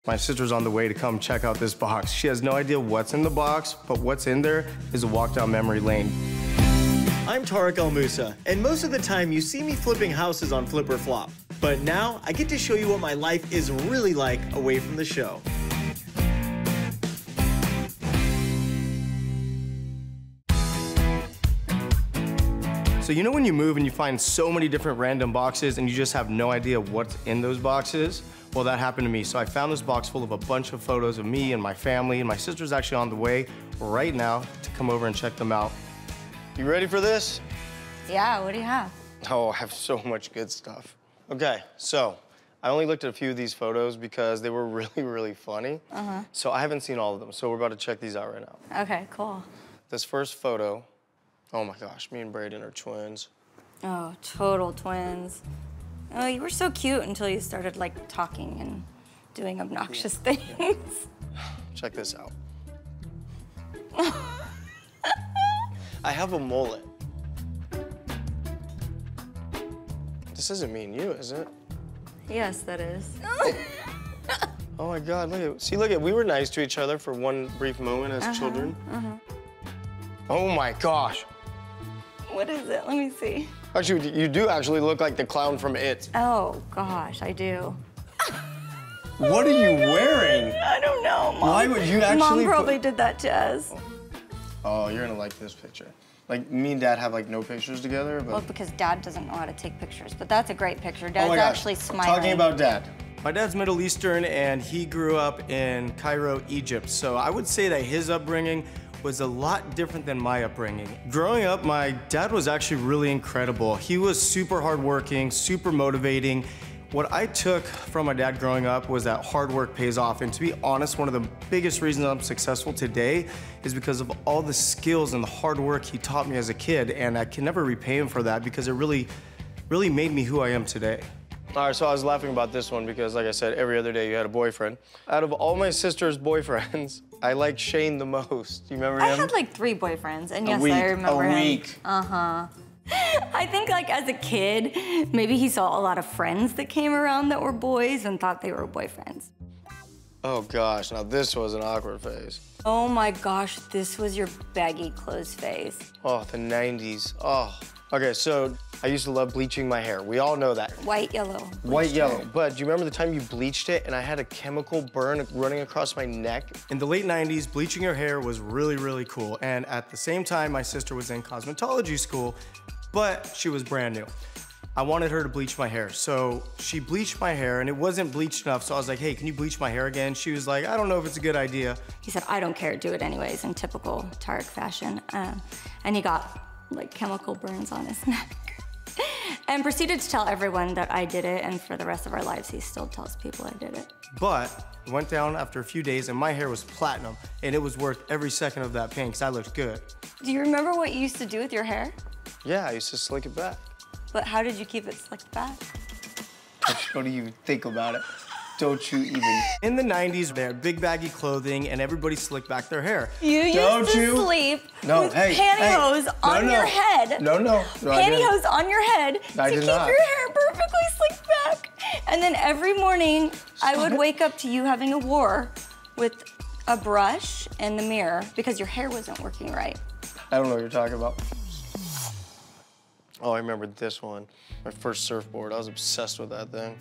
My sister's on the way to come check out this box. She has no idea what's in the box, but what's in there is a walk down memory lane. I'm Tarek El Moussa, and most of the time you see me flipping houses on Flip or Flop. But now I get to show you what my life is really like away from the show. So you know when you move and you find so many different random boxes and you just have no idea what's in those boxes? Well, that happened to me. So I found this box full of a bunch of photos of me and my family, and my sister's actually on the way right now to come over and check them out. You ready for this? Yeah, what do you have? Oh, I have so much good stuff. Okay, so I only looked at a few of these photos because they were really, really funny. So I haven't seen all of them, so we're about to check these out right now. Okay, cool. This first photo, oh my gosh, me and Brayden are twins. Oh, total twins. Oh, you were so cute until you started, like, talking and doing obnoxious things. Check this out. I have a mullet. This isn't me and you, is it? Yes, that is. Oh my God, look at, see, look at, we were nice to each other for one brief moment as children. Oh my gosh. What is it? Let me see. Actually, you do actually look like the clown from It. Oh, gosh, I do. What are you wearing? I don't know, Mom. Why would you actually Mom probably did that to us. Oh, you're gonna like this picture. Like, me and Dad have, like, no pictures together, but... Well, because Dad doesn't know how to take pictures, but that's a great picture. Dad's oh my gosh. actually smiling. Talking about Dad. My dad's Middle Eastern, and he grew up in Cairo, Egypt. So I would say that his upbringing was a lot different than my upbringing. Growing up, my dad was actually really incredible. He was super hardworking, super motivating. What I took from my dad growing up was that hard work pays off. And to be honest, one of the biggest reasons I'm successful today is because of all the skills and the hard work he taught me as a kid. And I can never repay him for that because it really made me who I am today. All right, so I was laughing about this one because, like I said, every other day you had a boyfriend. Out of all my sister's boyfriends, I like Shane the most. You remember him? I had like 3 boyfriends, and yes, I remember him. A week. I think like as a kid, maybe he saw a lot of friends that came around that were boys and thought they were boyfriends. Oh gosh, now this was an awkward phase. Oh my gosh, this was your baggy clothes phase. Oh, the 90s, oh. Okay, so I used to love bleaching my hair. We all know that. White, yellow. White, yellow. But do you remember the time you bleached it and I had a chemical burn running across my neck? In the late 90s, bleaching your hair was really, really cool. And at the same time, my sister was in cosmetology school, but she was brand new. I wanted her to bleach my hair. So she bleached my hair and it wasn't bleached enough. So I was like, hey, can you bleach my hair again? She was like, I don't know if it's a good idea. He said, I don't care, do it anyways, in typical Tarek fashion. And he got like chemical burns on his neck. And proceeded to tell everyone that I did it, and for the rest of our lives, he still tells people I did it. But it went down after a few days and my hair was platinum, and it was worth every second of that pain because I looked good. Do you remember what you used to do with your hair? Yeah, I used to slick it back. But how did you keep it slicked back? Don't even think about it. Don't you even. In the 90s, they had big baggy clothing and everybody slicked back their hair. You used to sleep with pantyhose on your head. No, pantyhose on your head to keep your hair perfectly slicked back. And then every morning, I would wake up to you having a war with a brush and the mirror because your hair wasn't working right. I don't know what you're talking about. Oh, I remember this one. My first surfboard. I was obsessed with that thing.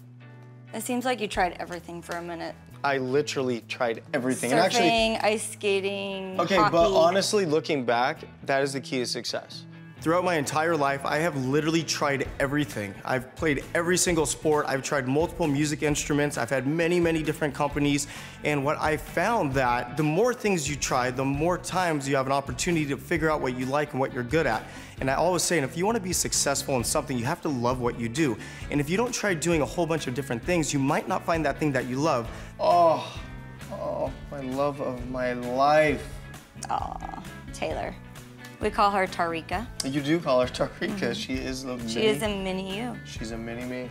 It seems like you tried everything for a minute. I literally tried everything. Surfing, ice skating, okay, hockey. But honestly, looking back, that is the key to success. Throughout my entire life, I have literally tried everything. I've played every single sport. I've tried multiple music instruments. I've had many, many different companies. And what I found that the more things you try, the more times you have an opportunity to figure out what you like and what you're good at. And I always say, if you want to be successful in something, you have to love what you do. And if you don't try doing a whole bunch of different things, you might not find that thing that you love. Oh, my love of my life. Aw, Taylor. We call her Tarika. You do call her Tarika. She is a mini. She is a mini you. She's a mini me.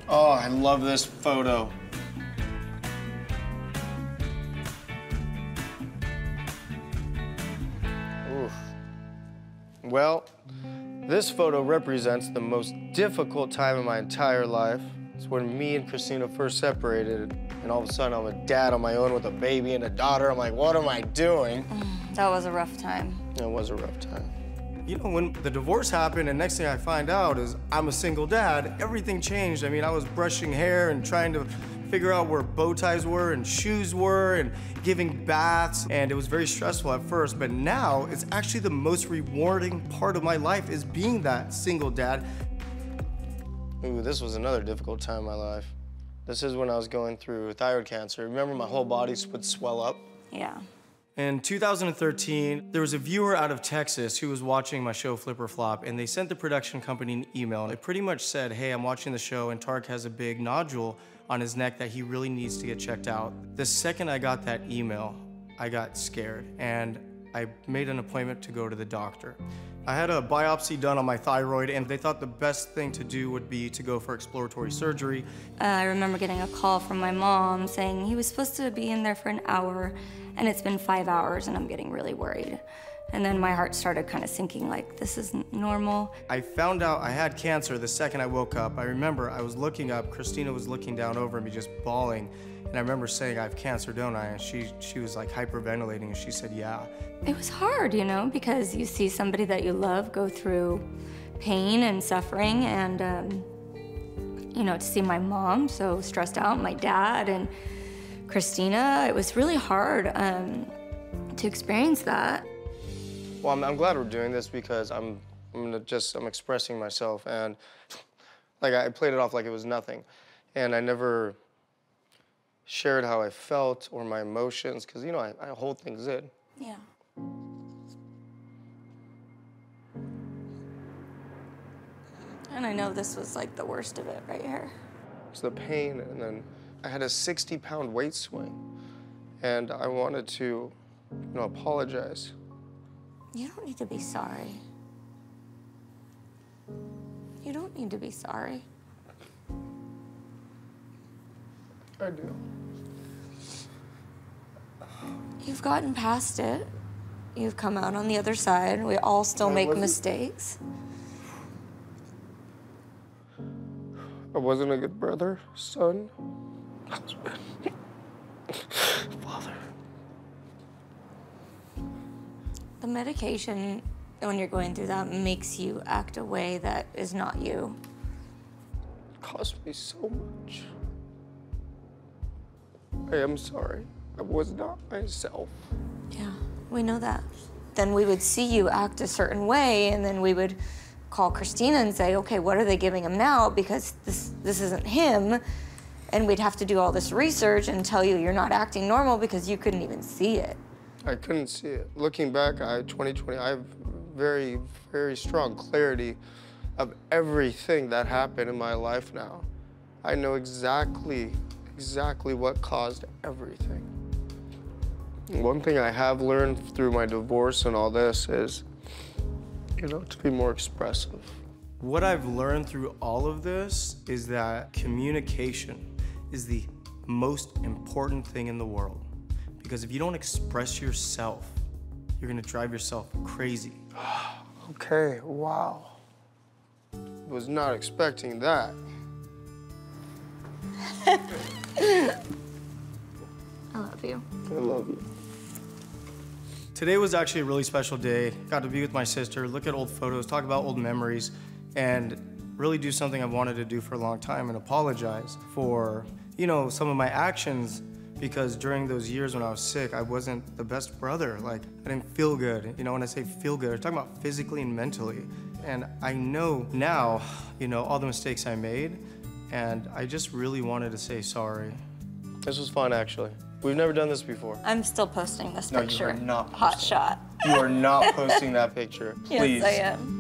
Oh, I love this photo. Oof. Well, this photo represents the most difficult time in my entire life. It's when me and Christina first separated, And all of a sudden, I'm a dad on my own with a baby and a daughter. I'm like, what am I doing? That was a rough time. It was a rough time. You know, when the divorce happened, and next thing I find out is I'm a single dad, everything changed. I mean, I was brushing hair and trying to figure out where bow ties were and shoes were and giving baths, and it was very stressful at first, but now it's actually the most rewarding part of my life is being that single dad. Ooh, this was another difficult time in my life. This is when I was going through thyroid cancer. Remember, my whole body would swell up? Yeah. In 2013, there was a viewer out of Texas who was watching my show Flip or Flop, and they sent the production company an email. And it pretty much said, hey, I'm watching the show, and Tarek has a big nodule on his neck that he really needs to get checked out. The second I got that email, I got scared, and I made an appointment to go to the doctor. I had a biopsy done on my thyroid, and they thought the best thing to do would be to go for exploratory surgery. I remember getting a call from my mom saying he was supposed to be in there for an hour, and it's been 5 hours, and I'm getting really worried. And then my heart started kind of sinking, like, this isn't normal. I found out I had cancer the second I woke up. I remember I was looking up, Christina was looking down over me just bawling, and I remember saying, I have cancer, don't I? And she was like hyperventilating, and she said, yeah. It was hard, you know, because you see somebody that you love go through pain and suffering, and, you know, to see my mom so stressed out, my dad, and Christina, it was really hard to experience that. Well, I'm glad we're doing this because I'm expressing myself, and like I played it off like it was nothing, and I never shared how I felt or my emotions because, you know, I hold things in. Yeah. And I know this was like the worst of it right here. It's the pain, and then I had a 60-pound weight swing, and I wanted to, you know, apologize. You don't need to be sorry. You don't need to be sorry. I do. You've gotten past it. You've come out on the other side. We all still make mistakes. I wasn't a good brother, son, husband, father. The medication, when you're going through that, makes you act a way that is not you. It cost me so much. I am sorry. I was not myself. Yeah, we know that. Then we would see you act a certain way, and then we would call Christina and say, okay, what are they giving him now? Because this isn't him. And we'd have to do all this research and tell you you're not acting normal because you couldn't even see it. I couldn't see it. Looking back, 2020, I have very, very strong clarity of everything that happened in my life now. I know exactly what caused everything. One thing I have learned through my divorce and all this is, you know, to be more expressive. What I've learned through all of this is that communication is the most important thing in the world. Because if you don't express yourself, you're gonna drive yourself crazy. Okay, wow. Was not expecting that. I love you. I love you. Today was actually a really special day. Got to be with my sister, look at old photos, talk about old memories, and really do something I've wanted to do for a long time and apologize for, you know, some of my actions, because during those years when I was sick, I wasn't the best brother. Like, I didn't feel good. You know, when I say feel good, I'm talking about physically and mentally. And I know now, you know, all the mistakes I made, and I just really wanted to say sorry. This was fun, actually. We've never done this before. I'm still posting this picture. No, you are not posting. Hot shot. You are not posting that picture. Please. Yes, I am.